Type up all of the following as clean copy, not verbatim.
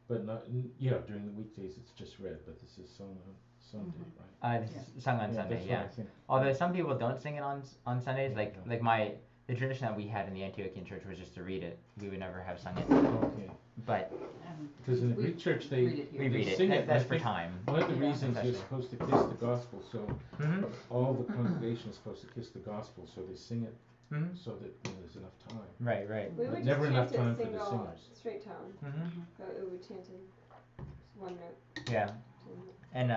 But not, during the weekdays it's just read, but this is sung on Sunday, right? This is sung on Yeah, Sunday, that's what yeah. I think. Although some people don't sing it on Sundays, Yeah, like the tradition that we had in the Antiochian church was just to read it. We would never have sung it. Okay. But because in the Greek church we read it. sing it. That's for time. One of the reasons you're supposed to kiss the gospel, so all the congregation is supposed to kiss the gospel, so they sing it so that there's enough time. Right, right. We would never enough just chant time it for the single, singers. straight tone. It would chant in one note. Yeah. And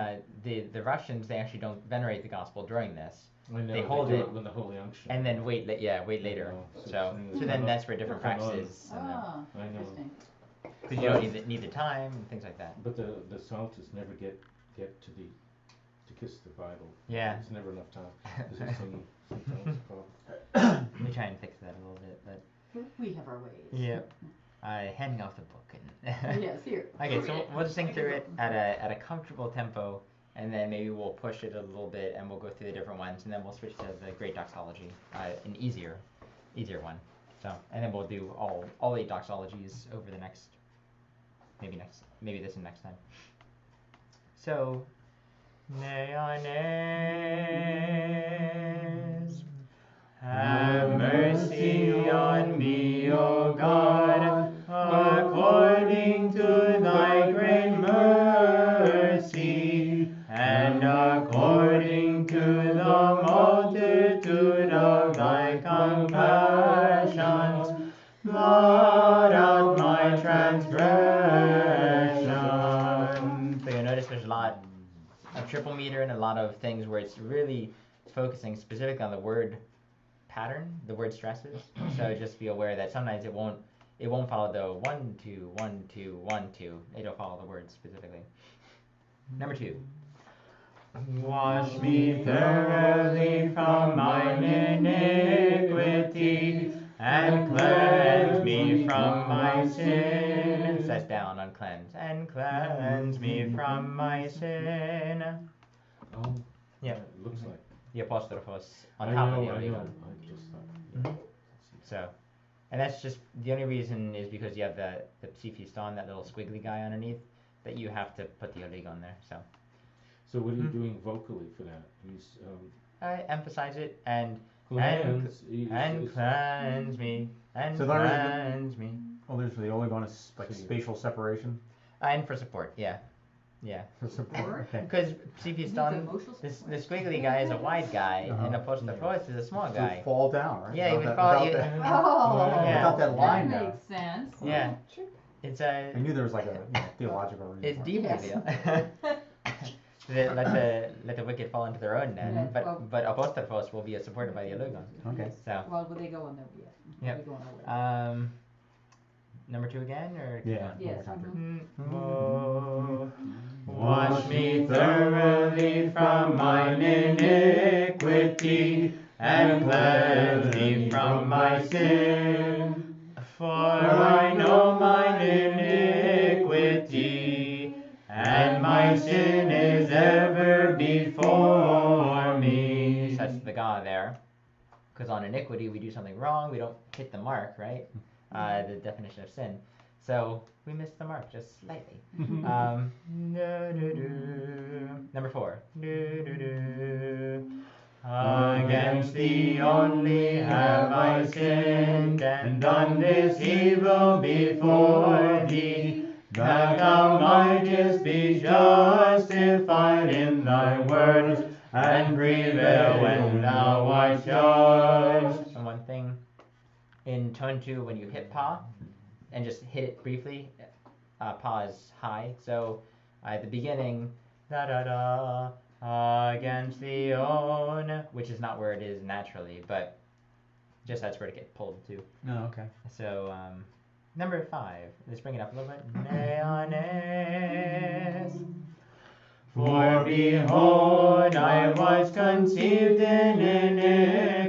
the Russians, they actually don't venerate the gospel during this. I know, they hold do it when the Holy Unction. and then wait later. So then that's where different practices. I know. Because you don't need the time and things like that. But the psaltists never get to kiss the Bible. Yeah. There's never enough time. Sometimes a problem. We try and fix that a little bit, but we have our ways. Yep. Handing off the book and yes, here. Okay, so we'll just sing through it at a comfortable tempo, and then maybe we'll push it a little bit, and we'll go through the different ones, and then we'll switch to the Great Doxology, an easier one. So, and then we'll do all 8 doxologies over the maybe this and next time. So, Neones, have mercy on me, O God, according to thy great mercy, and according to the multitude of thy compassions, blot out my transgressions. So you'll notice there's a lot of triple meter and a lot of things where it's really focusing specifically on the word pattern, the word stresses. So just be aware that sometimes it won't follow the 1 2 1 2 1 2. It'll follow the word specifically. Number 2. Wash me thoroughly from mine iniquity, and cleanse me from my sin. It says down on cleanse. And cleanse me from my sin. Oh, yeah. It looks like the apostrophos on top of the oligon. I just thought. So, and that's just the only reason is because you have the psifiston, that little squiggly guy underneath, that you have to put the oligon there. So what are you doing vocally for that? He's I emphasize it and cleanse me and cleanse me. Oh, there's the oligon is like spatial separation. And for support, yeah. For support. Because psifiston, the squiggly guy is a wide guy, and apostrophos is a small guy. So fall down, right? Yeah, you would fall. Without that line that there. makes sense. Yeah. It's a. I knew there was like a theological reason. It's deep reveal. Let the wicked fall into their own net, but apostrophos will be supported by the oligon. Okay. So. Well, would they go in there? Yeah. Yep. Go in Number 2 again, or yeah. Yes. Oh, wash me thoroughly from mine iniquity, and cleanse me from my sin. For I know mine iniquity, and my sin is ever before me. That's the God there. Because on iniquity, we do something wrong, we don't hit the mark, right? The definition of sin. So we missed the mark just slightly. Number 4. Against thee only have I sinned, and done this evil before thee, that thou mightest be justified in thy words, and prevail when thou art judged. And one thing, in tone 2, when you hit pa, and just hit it briefly, pa is high. So at the beginning, da da da, against the own, which is not where it is naturally, but just that's where it gets pulled to. Oh, okay. So number 5, let's bring it up a little bit. Neones. For behold, I was conceived in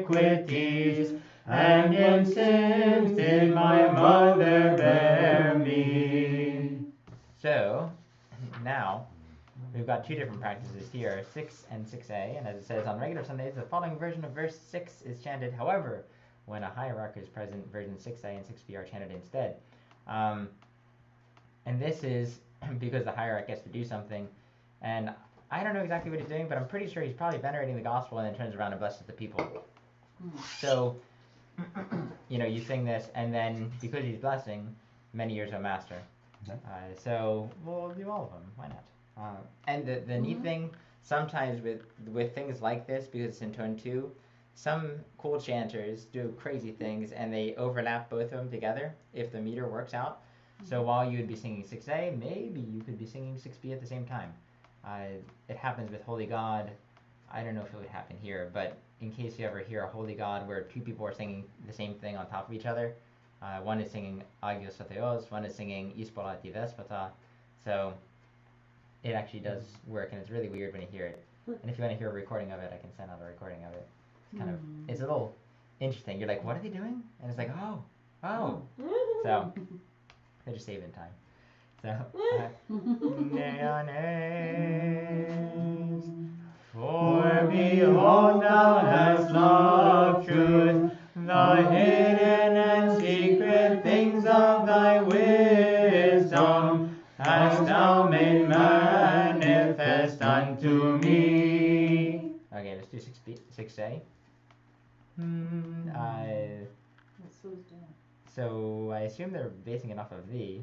iniquities, and in sins did my mother bear me. So, now, we've got 2 different practices here, 6 and 6a, and as it says on regular Sundays, the following version of verse 6 is chanted. However, when a hierarch is present, version 6a and 6b are chanted instead. And this is because the hierarch gets to do something. And I don't know exactly what he's doing, but I'm pretty sure he's probably venerating the gospel and then turns around and blesses the people. So, you sing this, and then because he's blessing, many years a master. Okay. So we'll do all of them. Why not? And the neat thing, sometimes with things like this, because it's in tone 2, some cool chanters do crazy things, and they overlap both of them together if the meter works out. So while you would be singing 6A, maybe you could be singing 6B at the same time. It happens with Holy God. I don't know if it would happen here, but in case you ever hear a Holy God where 2 people are singing the same thing on top of each other, one is singing Agios Theos, one is singing Ispola ti Despota. So it actually does work, and it's really weird when you hear it. And if you want to hear a recording of it, I can send out a recording of it. It's a little interesting. You're like, what are they doing? And it's like, oh. So they're just saving time. So, for behold, thou hast loved truth, the hidden and secret things of thy wisdom hast thou made manifest unto me. Okay, let's do 6A. So I assume they're basing it off of the.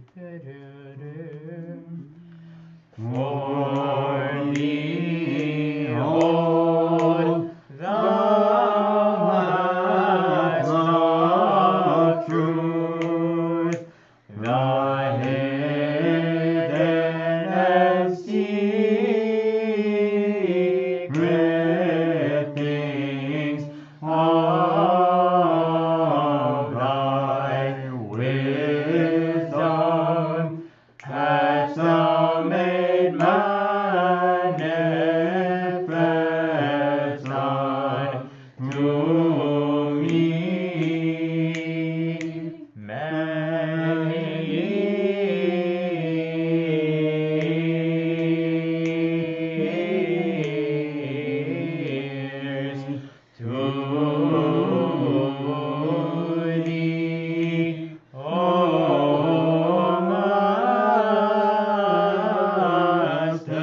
For behold, thou hast loved truth, the hidden and secret things of thy wisdom hast thou made manifest unto me. Many years to thee, O Master.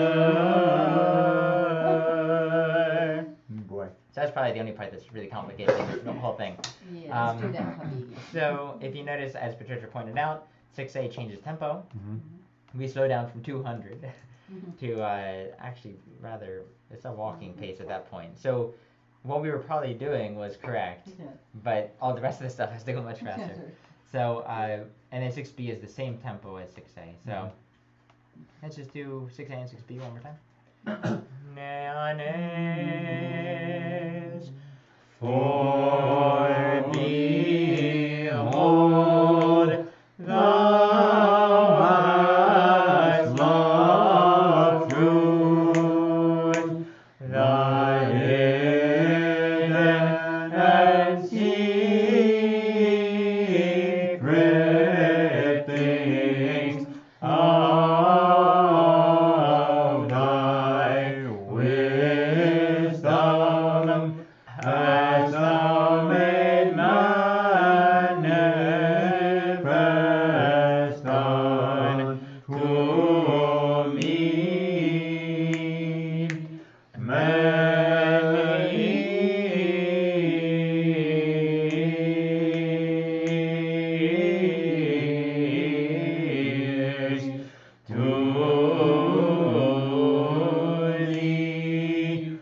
Boy. So that's probably the only part that's really complicated in the whole thing. Yeah, let's do that, puppy. So if you notice, as Patricia pointed out, 6A changes tempo. Mm-hmm. We slow down from 200 to actually rather, it's a walking pace at that point. So what we were probably doing was correct, but all the rest of the stuff has to go much faster. So, and then 6B is the same tempo as 6A. So let's just do 6A and 6B one more time. Neones, for behold, thou hast loved truth, the hidden and secret things of thy wisdom hast thou made manifest unto me. Many years to thee,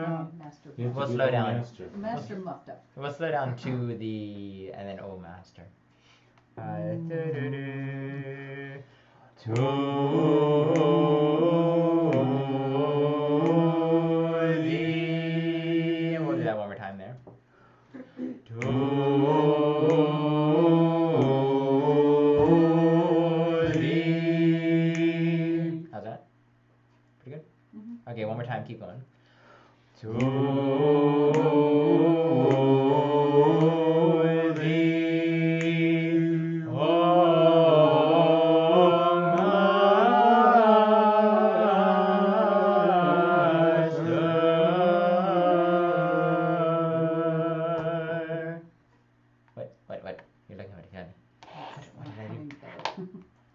O Master. We'll slow down. Master muffed up. We'll slow down to the, and then O Master. To thee. We'll do that one more time there. To thee. How's that? Pretty good? Okay, one more time, keep going. To thee, O Master.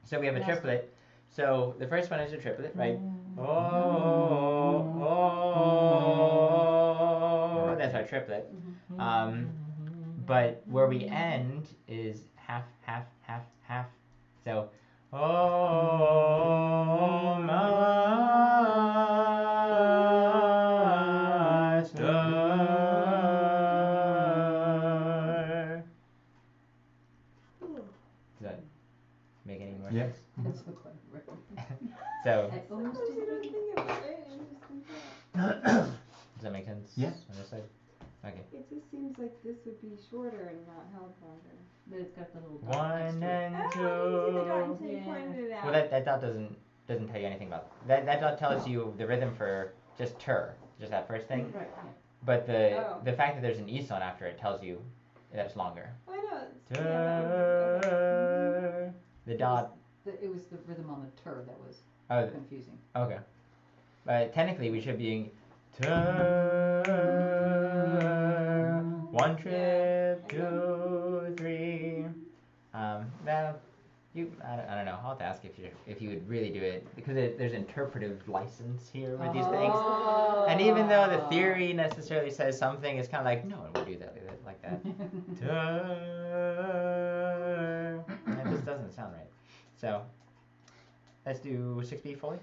So we have a Master. triplet. So the first one is a triplet, right? Oh, that's our triplet. But where we end is half, half, half, half. So, oh, master. Does that make any more Yeah. sense? That's the one. So, I almost Sometimes you didn't don't read think of it, right? You just think that. does that make sense? Yeah. On this side? Okay. It just seems like this would be shorter and not held longer. but it's got the little dot One next to it. and Oh, I two. didn't see the dot until you Yeah. pointed it out. Well, that dot doesn't tell you anything about that. That dot tells you the rhythm for just just that first thing. Right, yeah. But Oh. the fact that there's an e-son after it tells you that it's longer. Oh, I know. It's, yeah, that one was, okay. The dot. It was the rhythm on the tur that was Oh, confusing. okay. But technically, we should be one trip, Yeah, I know. 2, 3. Well, I don't know. I'll have to ask if you would really do it because there's interpretive license here with these things. Oh. And even though the theory necessarily says something, it's kind of like no one would do that like that. It just doesn't sound right. So let's do 6B fully.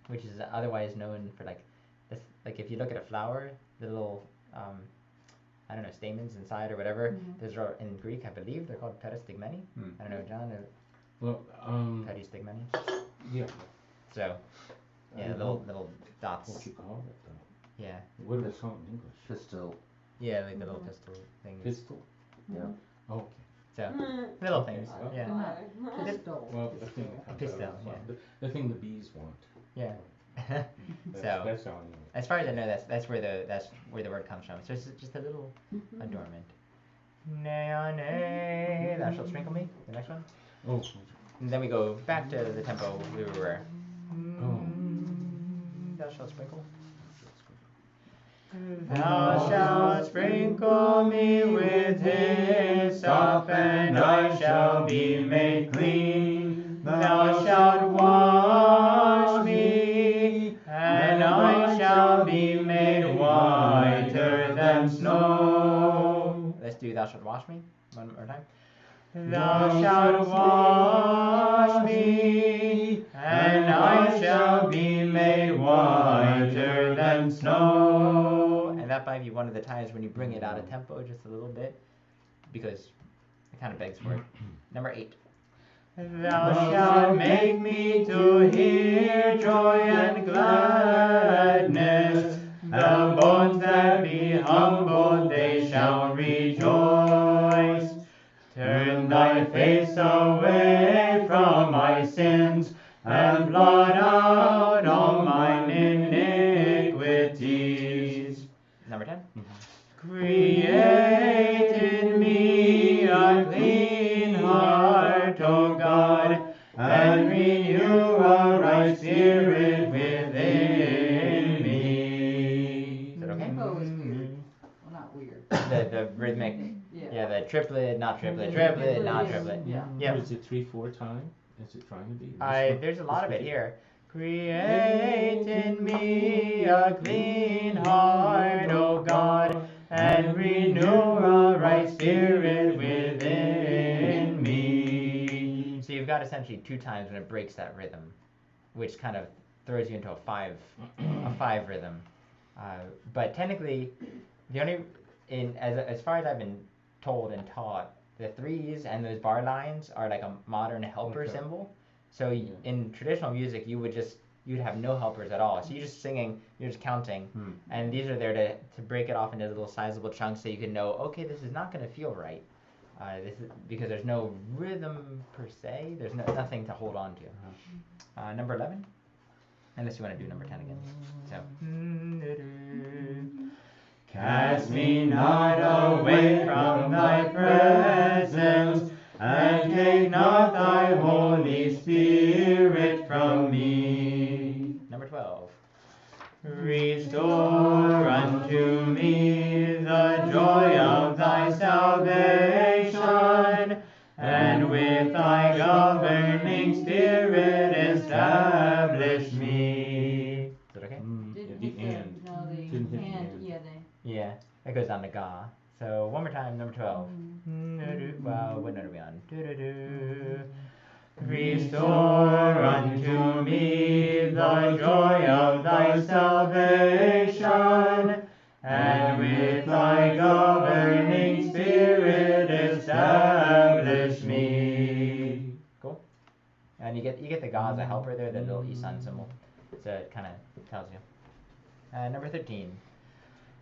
Which is otherwise known for like this, like if you look at a flower, the little I don't know, stamens inside or whatever. Those are in Greek, I believe they're called peristigmeni. I don't know, John. Well, Peristigmeni. yeah. So yeah, little dots. What you call it though? Yeah. What do they call it in English? Pistil. Yeah, like the little pistol things. Pistol? Yeah. Oh, okay. So little things. Well, Yeah. Pistol. Well, the thing that comes Pistol, out of the yeah. the thing the bees want. Yeah. That's, So that's how I know. as far as I know, that's where the word comes from. So it's just a little adornment. Nay on nay, thou shalt sprinkle me. The next one. Oh. And then we go back to the tempo we were. Oh. Thou shalt sprinkle. Thou shalt sprinkle me with hyssop, and I shall be made clean. Thou shalt wash me, and I shall be made whiter than snow. Let's do thou shalt wash me one more time. Thou shalt wash me, and I shall be made whiter than snow. And that might be one of the times when you bring it out of tempo just a little bit, because it kind of begs for it. Number 8. Thou shalt make me to hear joy and gladness. The bones that be humbled, they shall rejoice. Turn thy face away from my sins, and blot out all mine iniquities. Number 10. Create in me a clean heart, O God, and renew a right spirit within me. Is that okay? Tempo is weird. Well, not weird. The rhythmic. Yeah, the triplet, not triplet, triplet, not triplet. Yeah. Yeah. Is it 3/4 time? Is it trying to be? There's a lot of it here. Create in me a clean heart, O God, and renew a right spirit within me. So you've got essentially 2 times when it breaks that rhythm, which kind of throws you into a 5 rhythm. But technically, the only as far as I've been told and taught, the 3s and those bar lines are like a modern helper symbol. So in traditional music, you would you'd have no helpers at all. So you're just singing, you're just counting, and these are there to break it off into little sizable chunks so you can know, okay, this is not going to feel right. This is because there's no rhythm per se. There's nothing to hold on to. Number 11, unless you want to do number 10 again. So. Cast me not away from thy presence, and take not thy Holy Spirit from me. Number 12. Restore unto me the joy of thy salvation, and with thy governing spirit establish me. Is that okay? Didn't the hit and. the, no, the Didn't hit the and, and. yeah, they. Yeah, that goes down to ga. So one more time, number 12. Well, what note are we on? Restore unto me the joy of thy salvation, and with thy governing spirit establish me. Cool. And you get the ga as a helper there, the little isan symbol. So it kind of tells you. Number 13.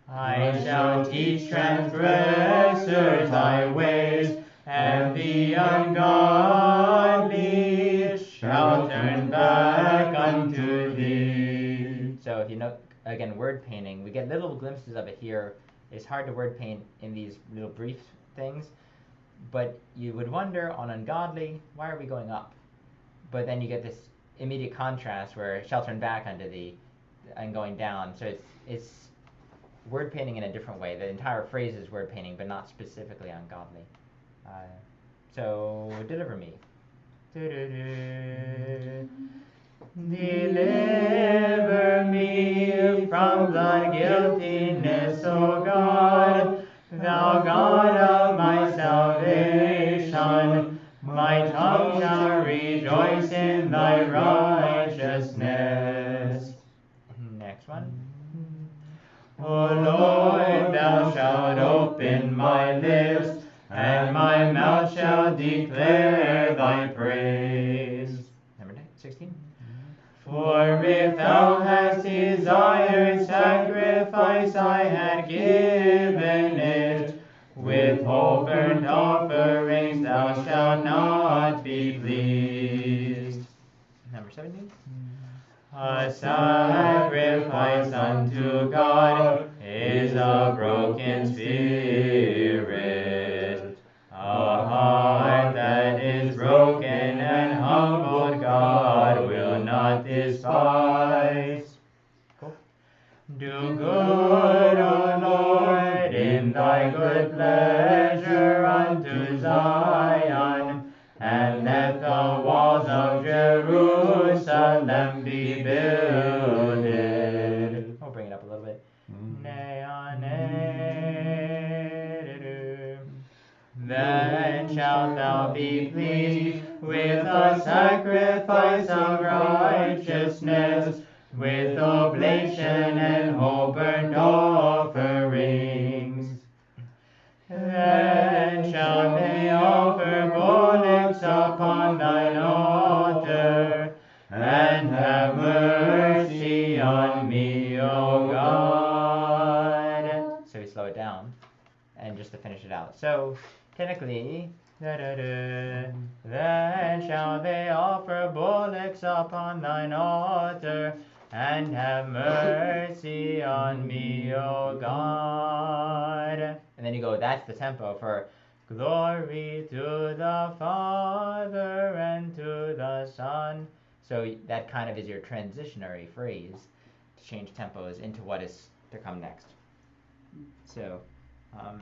I shall teach transgressors thy ways, and the ungodly shall turn back unto thee. So if you know, again, word painting, we get little glimpses of it here. It's hard to word paint in these little brief things, but you would wonder on ungodly, why are we going up? But then you get this immediate contrast where shall turn back unto thee and going down. So it's word painting in a different way. The entire phrase is word painting, but not specifically ungodly. So deliver me. Deliver me from the guiltiness, O God, thou God of my salvation. My tongue shall rejoice in thy righteousness. Next one. O Lord, thou shalt open my lips, and my mouth shall declare thy praise. Number 16. For if thou hast desired sacrifice, I had given it. With whole burnt offerings thou shalt not be pleased. Number 17. A sacrifice unto God is a broken spirit. A heart that is broken and humbled God will not despise. Cool. Do good, O Lord, in thy good pleasure unto Zion, and let the walls of Jerusalem be builded. We'll bring it up a little bit. Then shalt thou be pleased with a sacrifice of righteousness, with oblation and whole burnt offerings. Then shall they offer bullocks upon thine altar, and have mercy on me, O God. So we slow it down, and just to finish it out. So technically, then shall they offer bullocks upon thine altar, and have mercy on me, O God. And then you go, that's the tempo for glory to the Father and to the Son. So that kind of is your transitionary phrase to change tempos into what is to come next. So,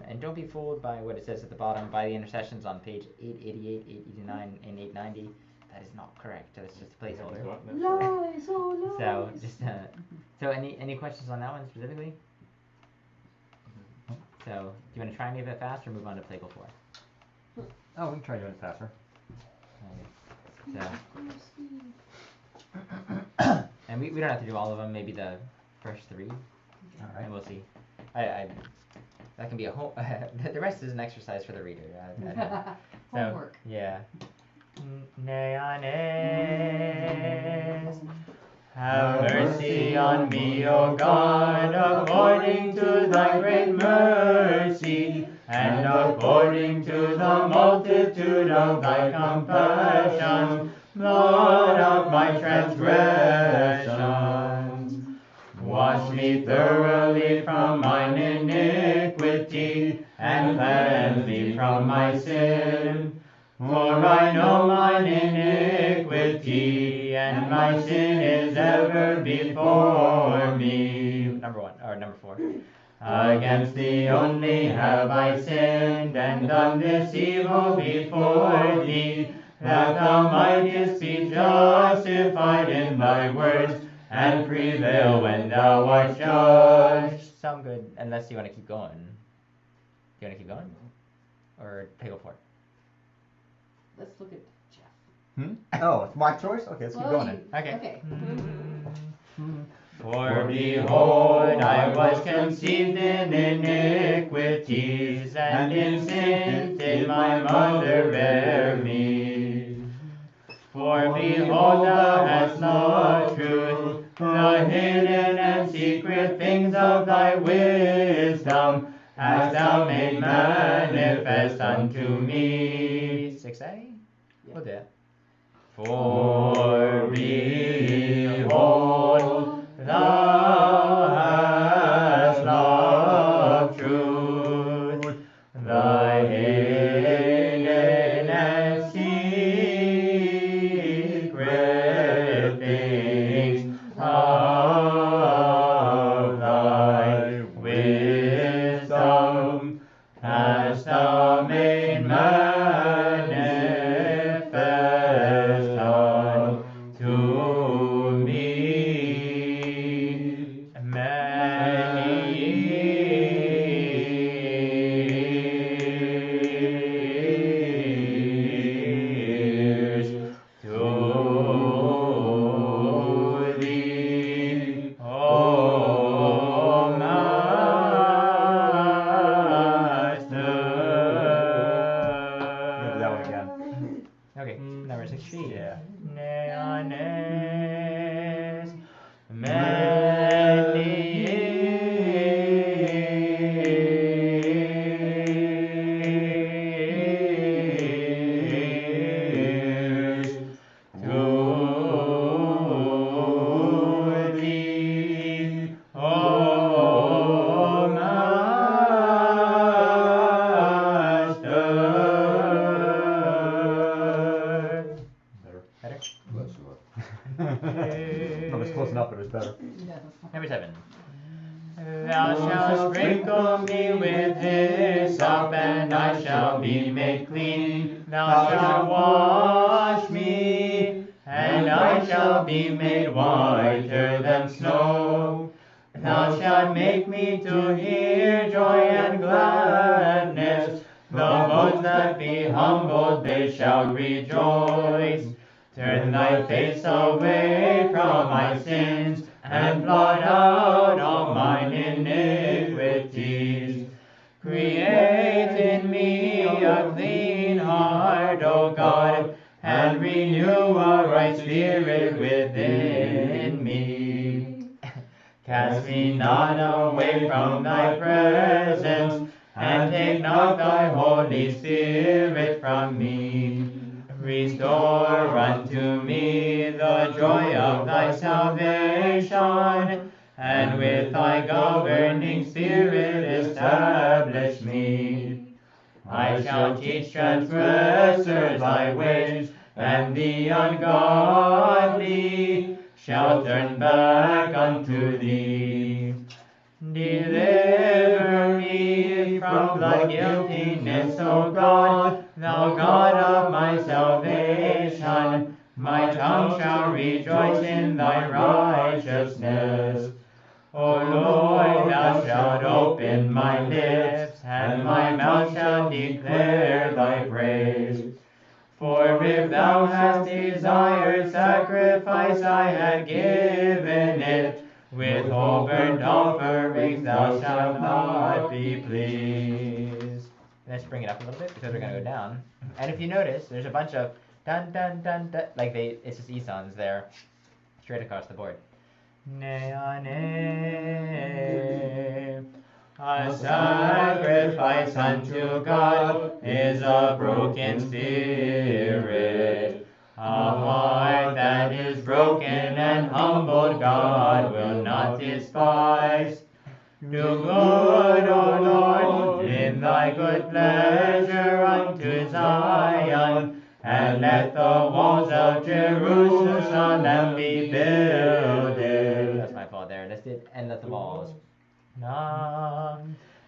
and don't be fooled by what it says at the bottom, by the intercessions on page 888, 889, and 890. That is not correct. That's just a placeholder. Lies, oh lies. So, just so any questions on that one specifically? So, do you want to try and give it fast or move on to Plagal 4? Oh, we can try doing it faster. So, and we don't have to do all of them. Maybe the first 3, and we'll see. I that can be a home. The rest is an exercise for the reader. Homework. Yeah. Neanes, Have mercy on me, O God, according to thy great mercy, and according to the multitude of thy compassions, blot out my transgressions. Wash me thoroughly from mine iniquity, and cleanse me from my sin. For I know mine iniquity, and my sin is ever before me. Number 4. Against thee only have I sinned, and done this evil before thee, that thou mightest be justified in thy words, and prevail when thou art judged. Sound good, unless you want to keep going. Do you want to keep going? Or take a 4? Let's look at Jeff. Oh, it's my choice? Okay, let's keep going then. Okay. For behold, I was conceived in iniquities, and in sins did my mother bear me. For behold, thou hast known truth, the hidden and secret things of thy wisdom, hast thou made manifest unto me. 6a? We'll do it. For behold, thou hast loved truth, the hidden and secret things of thy wisdom, hast thou made manifest unto me. Many years to thee, O Master. Yeah, do that one again. Okay, number 16. Yeah. Neones, many years to thee, O Master. Better? Bless you, Lord. No, it's close enough, but it's better. Yeah, that's fine. Number 7. Thou shalt sprinkle me with hyssop, and I shall be made clean. Thou shalt wash me, and I shall be made whiter than snow. Thou shalt make me to hear joy and gladness. The bones that be humbled, they shall rejoice. Turn thy face away from my sins, and blot out all mine iniquities. Create in me a clean heart, O God, and renew a right spirit within me. Cast me not away from thy presence, and take not thy Holy Spirit from me. Restore unto me the joy of thy salvation, and with thy governing spirit establish me. I shall teach transgressors thy ways, and the ungodly shall turn back unto thee. Deliver me from the guiltiness, O God, thou God of my salvation. My tongue shall rejoice in thy righteousness. O Lord, thou shalt open my lips, and my mouth shall declare thy praise. For if thou hast desired sacrifice, I had given it. With whole burnt offerings thou shalt not be pleased. Let's bring it up a little bit because we're going to go down. And if you notice, there's a bunch of dun dun dun dun, like it's just Esons there. straight across the board. Nea ne. A sacrifice unto God is a broken spirit. A heart that is broken and humbled God will not despise. Do good, O Lord, in thy good pleasure unto Zion, and let the walls of Jerusalem be builded. That's my fault there. Let's do it. And let the walls. No.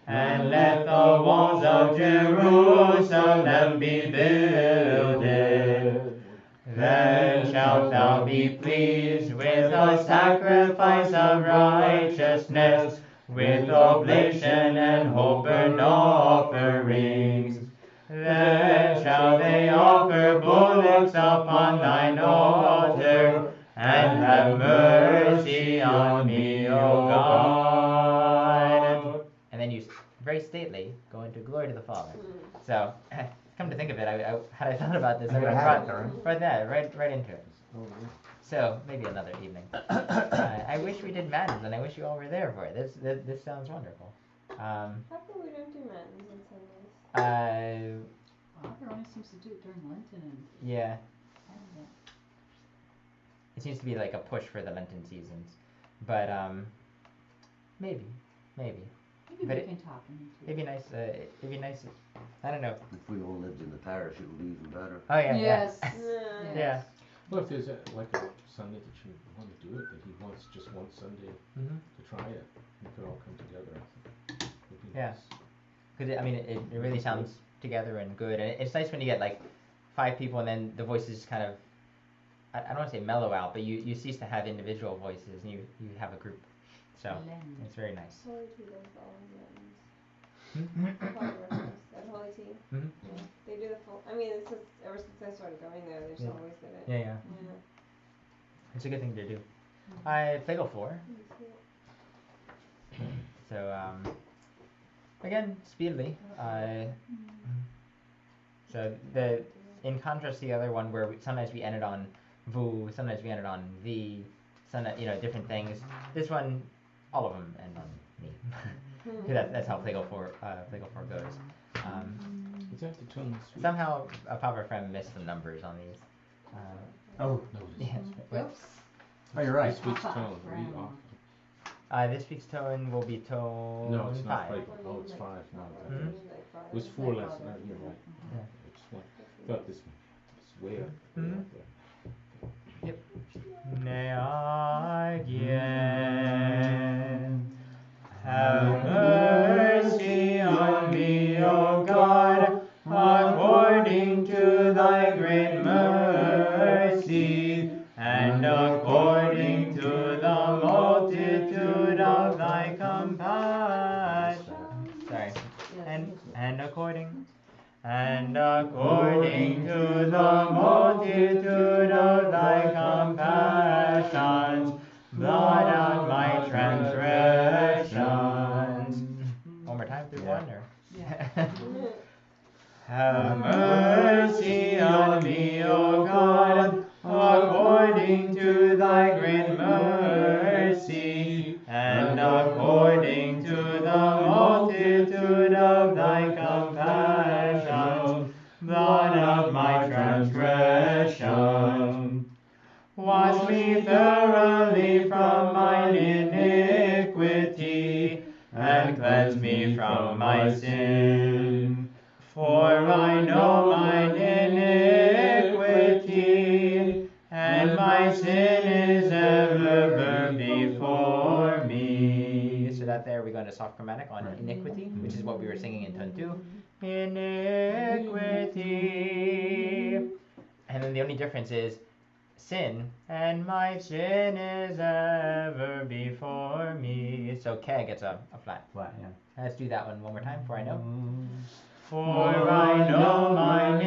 And let the walls of Jerusalem be builded. Then shalt thou be pleased with a sacrifice of righteousness, with oblation and whole burnt offerings. Then shall they offer bullocks upon thine altar, and have mercy on me, O God. And then you very stately go into glory to the Father. So, come to think of it, had I thought about this, I would have brought that right into it. So, maybe another evening. I wish we did Matins, and I wish you all were there for it. This sounds wonderful. How come we don't do Matins on Sundays? Father only seems to do it during Lenten and Yeah. Advent. It seems to be like a push for the Lenten seasons. But, maybe. Maybe But we can talk into it. It'd be nice, I don't know. If we all lived in the parish, it would be even better. Oh, yeah, Yes. Yeah. Well, if there's like a Sunday that you want to do it, that he wants just one Sunday Mm-hmm. to try it, we could all come together, I think. Would be Yeah. nice. Because, it really sounds together and good. And it's nice when you get, like, 5 people and then the voices kind of, I don't want to say mellow out, but you cease to have individual voices and you have a group. So, Blend. it's very nice. Holy Tea does all of Matins. Mm-hmm. At Holy Tea. Mm-hmm. Yeah. They do the full, it's just, ever since I started going there, they just Yeah. always did it. Yeah. Yeah. It's a good thing to do. I play go 4. So, again, speedily. So, in contrast to the other one where sometimes we ended on vous, sometimes we ended on the, different things. This one, all of them end on me. 'Cause that's how play go 4 goes. Is that the tone? Somehow, Papa Frem missed some numbers on these. Oh, No, Yeah. Oops. oh, you're right. This week's tone, read off. This week's tone will be tone No, it's not 5. right. Oh, it's 5 now. Mhm. It was 4 last night, you're right. Yeah. I just thought this was way up Mhm. there. Again, have mercy on me, O God, according to thy great mercy, and according to the multitude of thy compassion. Sorry. And according to the multitude of thy compassions, blot out my transgressions. One more time through one, or? Yeah. Have mercy on me, O God, according to thy great mercy, and according to the multitude of thy compassions, blot out my transgression. Wash me thoroughly from mine iniquity, and cleanse me from my sin. For I know mine iniquity, and my sin is ever before me. So that there we go into soft chromatic on iniquity, which is what we were singing in tone 2. Iniquity. And then the only difference is sin, and my sin is ever before me. So K gets a flat. Flat, yeah. Let's do that one more time before I know. For I know mine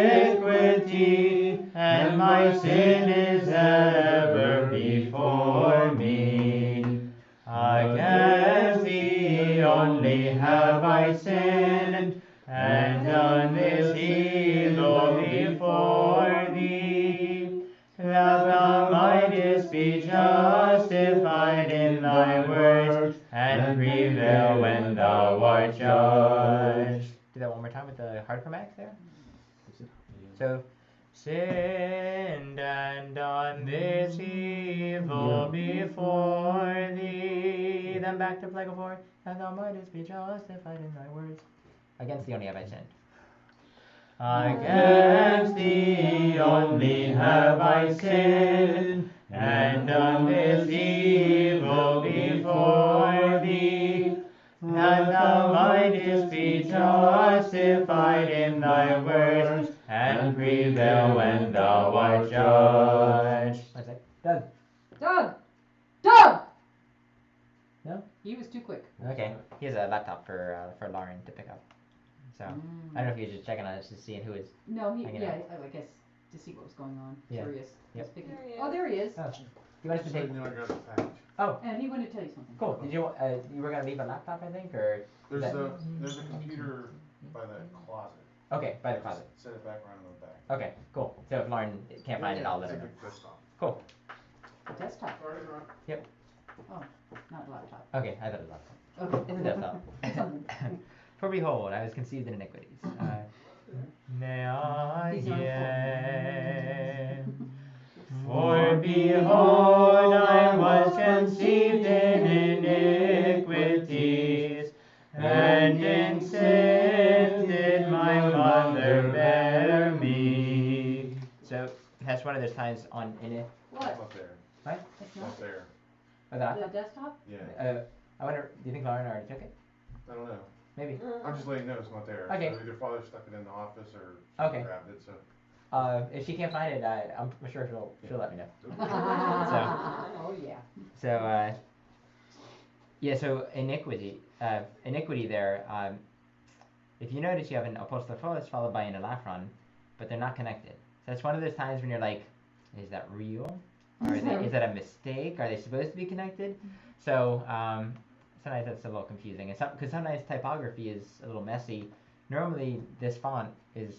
iniquity, and my sin is ever before me. Against thee only have I sinned, and done this evil before thee, that thou mightest justified in thy words, and prevail when thou art judged. Do that one more time with the hard chromatic there. So, sinned and done this evil before thee. Then back to plague of war, that thou mightest be justified in thy words. Against thee only have I sinned. Against thee only have I sinned, and done this evil before thee, that thou mightest be justified in thy words, and prevail when thou art judged. What's that? Doug. Doug! Doug! No? He was too quick. Okay. He has a laptop for Lauren to pick up. So, I don't know if you're just checking on it, just seeing who is. No, I guess to see what was going on. Yeah. Curious. Yep. Picking. There he is. Oh, there he is. Oh. You want us to take? Oh, And he wanted to tell you something. cool. Did you you were gonna leave a laptop, I think, or? There's that- there's a computer by that closet. Okay, by the closet. Set it back around in the back. Okay, cool. So if Lauren can't find it, I'll let her know. It's a desktop. Cool. A desktop. Yep. Oh, not a laptop. Okay, I thought it was laptop. Okay. It's a desktop. For behold, I was conceived in iniquities. Nay, yea. For behold, I was conceived in iniquities, and in sin did my mother bear me. So that's one of those times on in it. What? Up there. What? It's Up not there. Oh, that? the desktop? Yeah. I wonder. Do you think Lauren already took it? I don't know. Maybe. I'm just letting you know it's not there. Okay. So either father stuck it in the office or Okay. she grabbed it. So. If she can't find it, I'm sure she'll let me know. Oh yeah. So yeah. So iniquity there. If you notice, you have an apostrophe followed by an elapron, but they're not connected. So it's one of those times when you're like, is that real? Or is that a mistake? Are they supposed to be connected? So sometimes that's a little confusing, and because sometimes typography is a little messy. Normally, this font is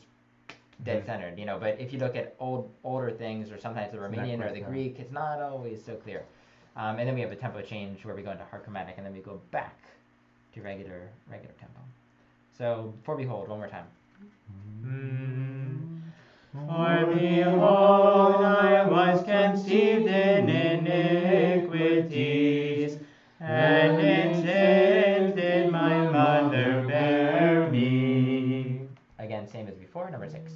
dead centered, you know. But if you look at older things, or sometimes the Romanian or the Greek, it's not always so clear. And then we have a tempo change where we go into hard chromatic, and then we go back to regular tempo. So for behold, one more time. For behold, I was conceived in iniquities, and in sin did my mother bear me. Again, same as before, number 6.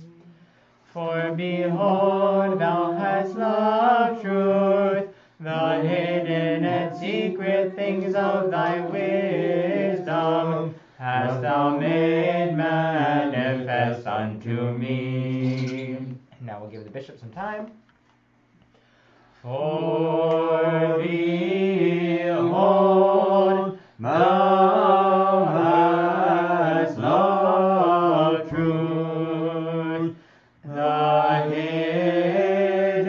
For behold, thou hast loved truth, the hidden and secret things of thy wisdom hast thou made manifest unto me. Now we'll give the bishop some time. For behold, thou hast loved truth, the hidden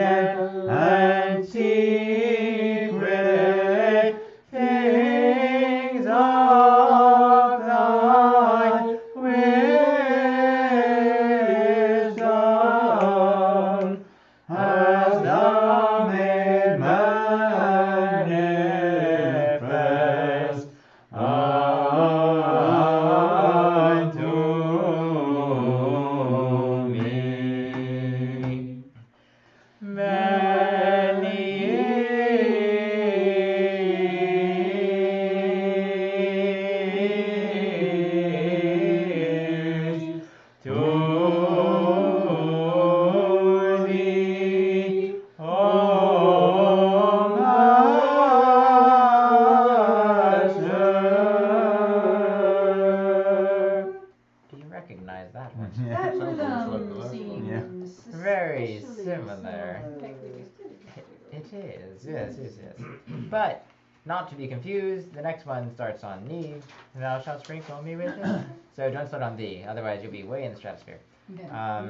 and secret things of thy wisdom hast thou made manifest unto me. Many years to thee, O Master. Do you recognize that one? That Sounds almost like the rhythm last one. seems Very especially similar. It is, yes. But, not to be confused, the next one starts on thee. Thou shalt sprinkle me with it. So don't start on thee, otherwise you'll be way in the stratosphere. Yeah.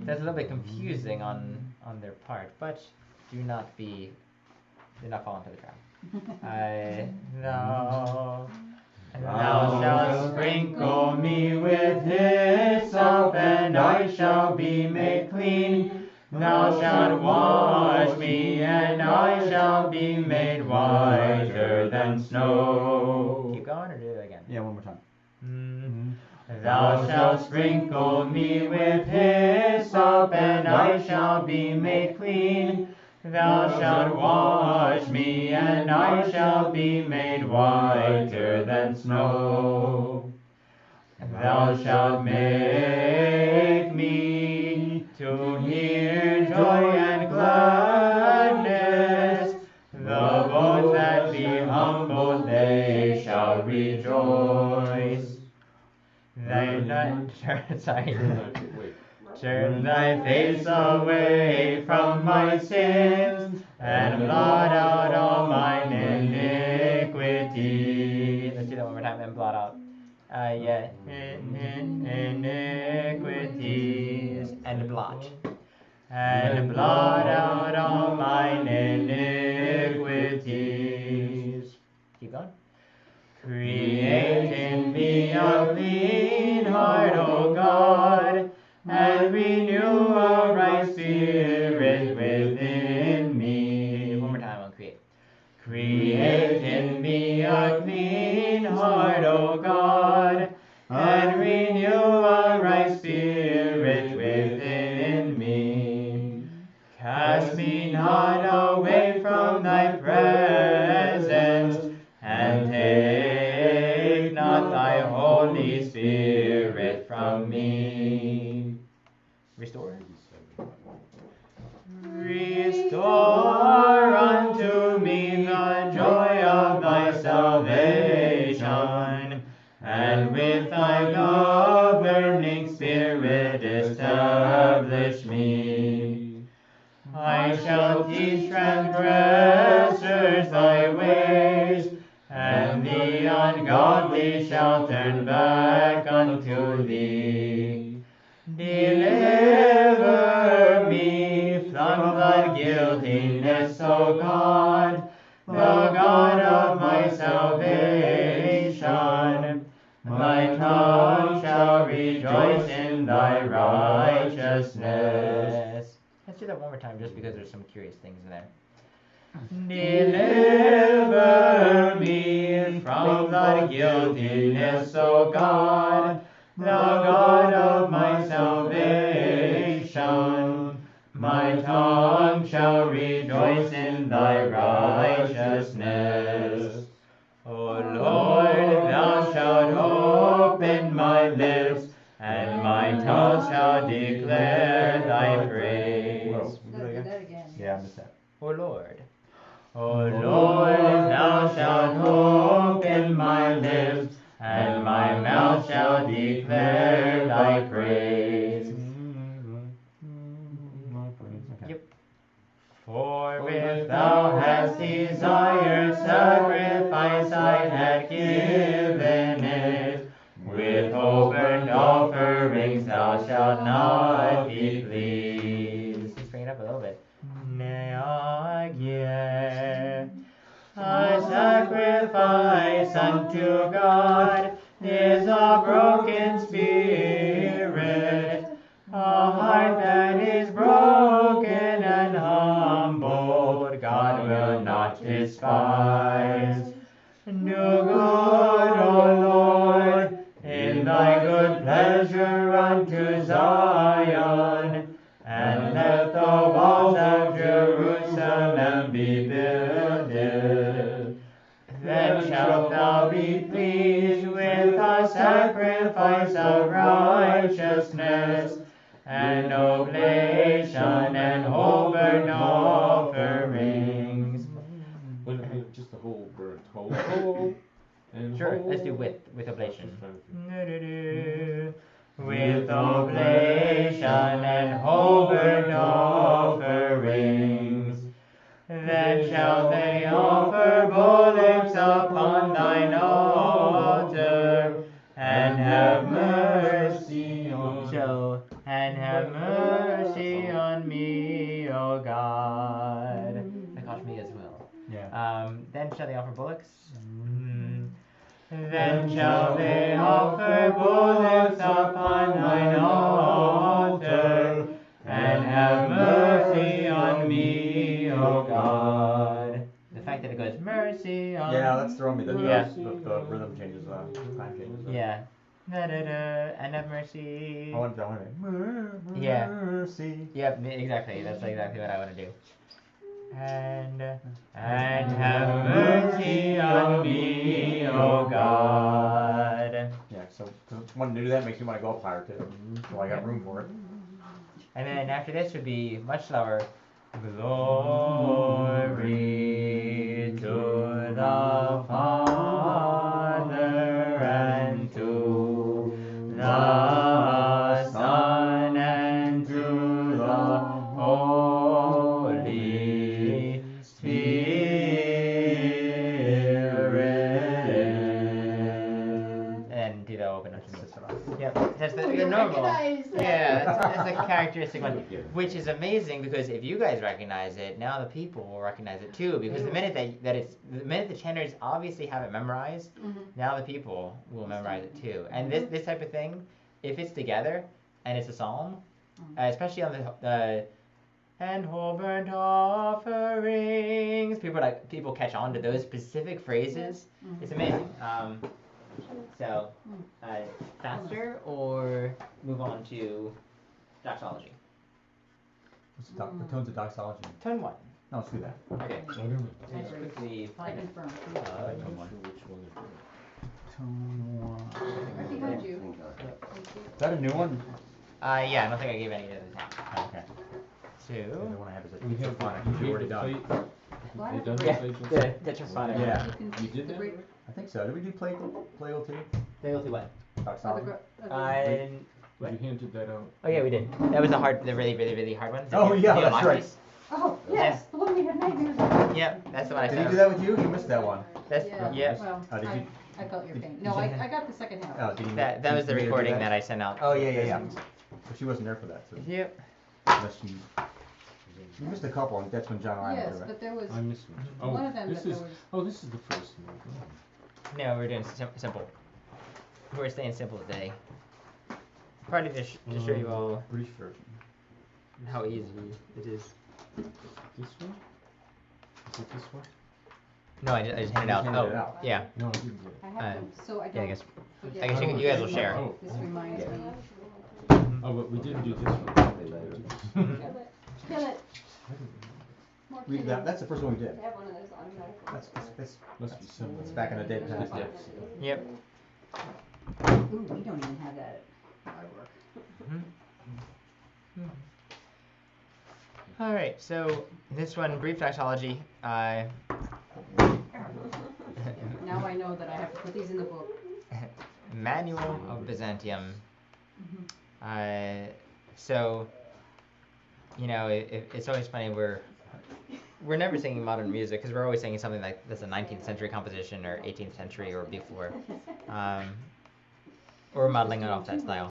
That's a little bit confusing on their part, but do not fall into the trap. Thou shalt sprinkle me with hyssop, and I shall be made clean. Thou shalt wash me, and I shall be made whiter than snow. Keep going, or do it again? Yeah, one more time. Thou shalt sprinkle me with hyssop, and I shall be made clean. Thou shalt wash me, and I shall be made whiter than snow. Thou shalt make me to hear joy and gladness. The bones that be humbled, they shall rejoice. Turn thy face away from my sins, and blot out all mine iniquity. Let's do that one more time and blot out. Iniquities and blot. And blot out all mine iniquities. Keep going. Create in me a clean heart, O God, and renew a right spirit within me. One more time on create. Create in me a clean heart, O God, and renew a right spirit within me. Cast me not away from thy presence, and take not thy Holy Spirit from me. Restore. Restore unto me the joy of thy salvation, and with thy governing spirit establish me. I shall teach transgressors thy ways, and the ungodly shall turn back unto thee. Deliver me from the guiltiness, O God, the God of my salvation. My tongue shall rejoice in thy righteousness. Let's do that one more time just because there's some curious things in there. Deliver me from the guiltiness, O God, the God of my salvation. My tongue shall rejoice in thy righteousness. O Lord, thou shalt open my lips, and my tongue shall declare thy praise. Gotta do that again. Yeah, I missed that. O Lord. O Lord, thou shalt open my lips, and my mouth shall declare thy praise. Yep. For if thou hast desired sacrifice, I had given it. With whole burnt offerings thou shalt not be pleased. Let's bring it up a little bit. Nay, I give a sacrifice unto God is a broken spirit, a heart that is broken and humbled, God will not despise. Do good, O Lord, in thy good pleasure unto Zion, and let the walls of Jerusalem be builded. Then shalt thou be pleased with a sacrifice of righteousness, and oblation, and whole burnt offerings. Just the whole burnt whole. And Sure, whole. let's do with oblation. Just trying to think. With oblation and whole burnt offerings. Then shall they offer bullocks upon thine altar, and have mercy on me, O God. That cost me as well. Yeah. Then shall they offer bullocks? Then shall they offer bullocks upon thine altar, and have mercy goes mercy on. Yeah, that's throwing me. The Yeah. rhythm changes. Time changes. Yeah. Da da da. And have mercy. I want to Yeah. mercy. Yep, exactly. That's exactly what I want to do. And have mercy on me, O God. Yeah, so wanting to do that makes me want to go up higher too. So I got room for it. And then after this would be much slower. Glory to the Father and to the Son and to the Holy Spirit. And do the open up. Yep, that's the normal. Yeah, that's a characteristic one, which is amazing because if you guys recognize it, now the people will recognize it too. Because the minute the minute the chanters obviously have it memorized, now the people will memorize it too. And this type of thing, if it's together and it's a psalm, especially on the and whole burnt offerings, people catch on to those specific phrases. It's amazing. So, faster or move on to doxology? What's the tones of doxology? Tone 1. No, let's do that. Okay. I don't know. Let's quickly I find it. confirm. I'm not sure which one it is. Tone Right behind you. Is that a new one? Yeah, I don't think I gave any to the time. Oh, okay. Two. The one I have is We have phonic. we You have already the done. What? They done the Yeah, plate? the tetraphonic. Yeah. You did that? I think so. Did we do Plagal too? They will do what? Doxology? You handed that out. Oh yeah, we did. That was the really, really, really hard one. Oh, yeah, that's Theomachus. right. Oh, yes, the one we had nightmares about. Yep, that's the one I Did said. he do that with you? You missed that one. That's Yeah, yep. well, Did you? I felt your pain. No, I got the second half. Oh, did he? That was the did he do recording that I sent out. Oh yeah. But she wasn't there for that, so Yep. unless you missed a couple, and that's when John Ryan Yes, was right? but there was I missed one. one of them this that is, there was. oh, this is the first one. No, we're doing simple. We're staying simple today. Probably to show you all Brief version. how easy it is. This one? Is it this one? No, I just handed You out. handed Oh, it out. yeah. No, I didn't get it. I have them, so I Yeah, I don't guess. forget. I guess you guys will share. Oh, This reminds me. oh, but we didn't do this one. Kill it. More We, killing. that's the first one we did. They have one of those automatic ones. That's Must be similar. it's back in the day. Past. Yeah. Yep. Ooh, we don't even have that at my work. All right, so this one, brief doxology. Now I know that I have to put these in the book. Manual of Byzantium. So, it's always funny. We're never singing modern music because we're always singing something like that's a 19th century composition or 18th century or before. Or modeling it off that style.